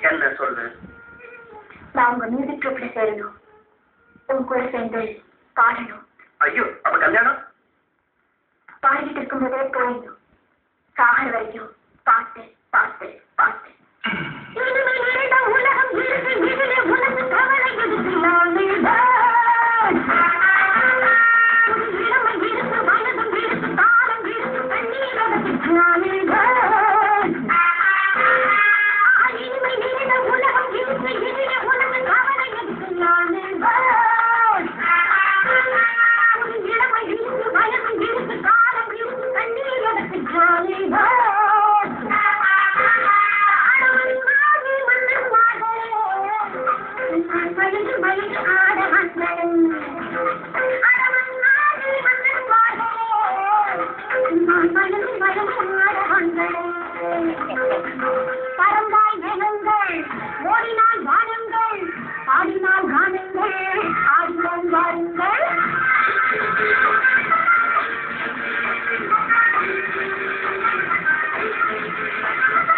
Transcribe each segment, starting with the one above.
என்ன சொல்லு? நான் உங்க மியூசிக் ட்ரூப்ல சேரணும், உங்க கூட சேர்ந்து பாடணும். ஐயோ, அப்ப கல்யாணம்? பாடிக்கிட்டு இருக்கும்போதே போயிடணும். சாகர வரைக்கும் பாட்டு பாட்டு பாட்டு. உலகம் இருக்கு, இதிலே உனக்கு கவலை எதுக்கு? இளமை இருக்கு, வயதும் இருக்கு, தாளம் இருக்கு, கண்ணீர் அதற்கு இனிமை நிறைந்த உலகம் இருக்கு, இதிலே உனக்கு கவலை எதுக்கு? இளமை இருக்கு, வயதும் இருக்கு, தாளம் இருக்கு, கண்ணீர் அதற்கு பரந்தாய் வேகங்கள், ஓடினால் வானங்கள், பாடினால் கானங்கள், ஆடினால் வாருங்கள்.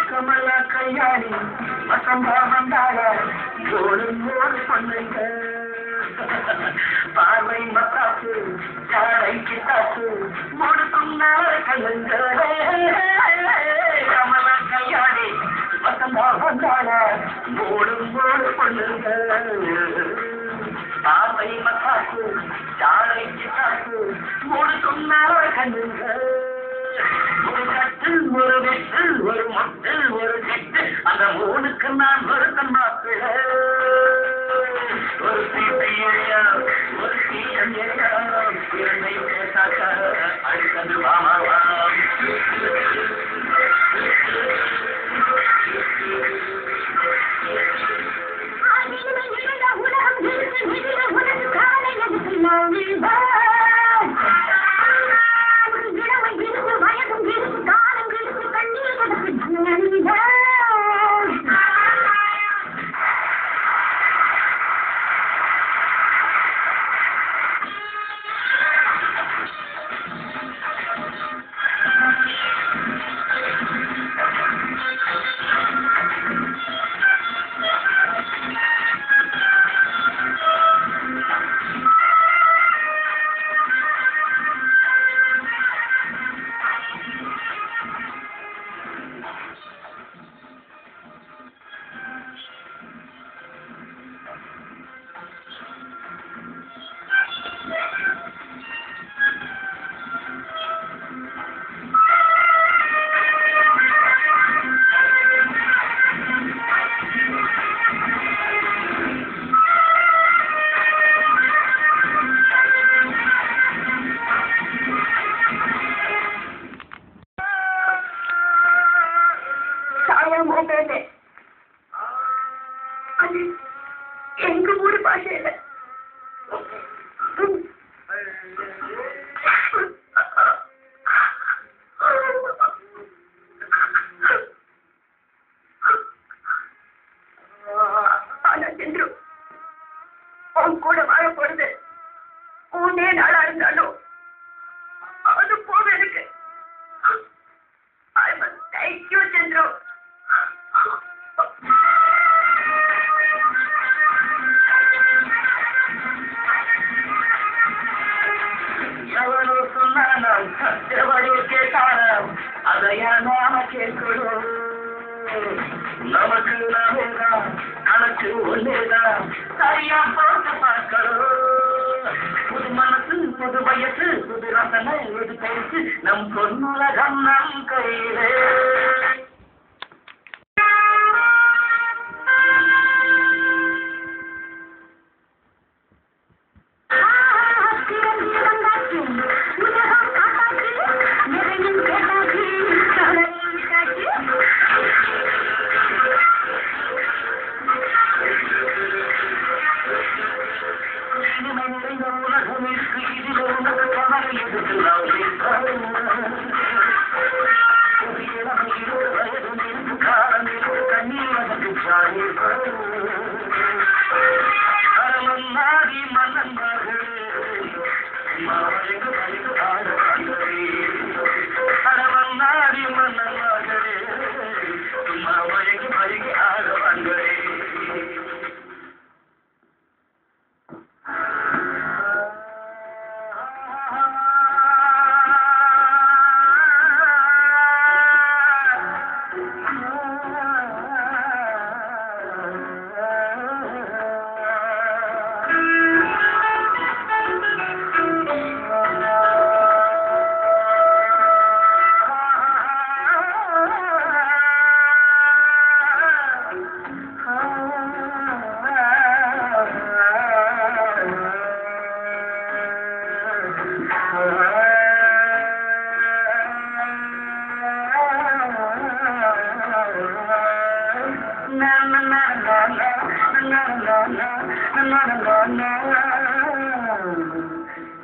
கமலா கல்யாணி வசந்தா வந்தாள, ஓடும் ஓடு பண்ணுங்க. பார்வை மத்தாப்பு, சாலை கிட்டாப்பு, மூடு சொன்னால கல்லுங்க. கமலா கல்யாணி வசந்தா வந்தாள, ஓடும் ஓடு பண்ணுங்க. பார்வை மத்தாப்பு, சாலை கிட்டாப்பு, மூடு சொன்னால கல்லுங்க. ஒரு கட்டு, ஒரு வெட்டு, ஒரு மொட்டு, ஒரு கெட்டு, அந்த மூணுக்கு நான் வருத்தம் மாப்பிள்ள. ஒரு சீத்தையா, ஒரு சீத்தையா, என்னை பேசாக்க அடுத்தது வாமாவாம். உலகம் இருக்கு, இதிலே உனக்கு காலை எதுக்கு? இளமை இருக்கு, வயதும் இருக்கு, தாளம் இருக்கு, கண்ணீர் அதற்கு அது எங்க ஊர் பாஷையில. ஆனா சென்று உன் கூட வாழ போறது ஒன்னே நாளா இருந்தாலும் அது போக இருக்கு. I must thank you, Chandru. ఎవరు సున్నానం, ఎవరు కేటానం, అదయా నామ కేకుడు. நமக்கு நாமேதா, கணக்கு ஒன்னேதா, சரியா பார்த்து பார்க்கணும். புது மனசு, புது வயசு, புது ரசனை, புது பயிற்சி, நம் பொன்னுலகம் நம் கையிலே. உலகம் இருக்கு, இதில் உனக்கு கவலை எதுக்கு? நான்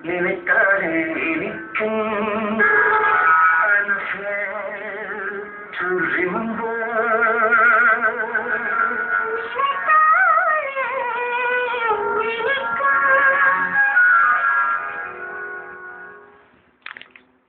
நினைத்தாலே இனிக்கும்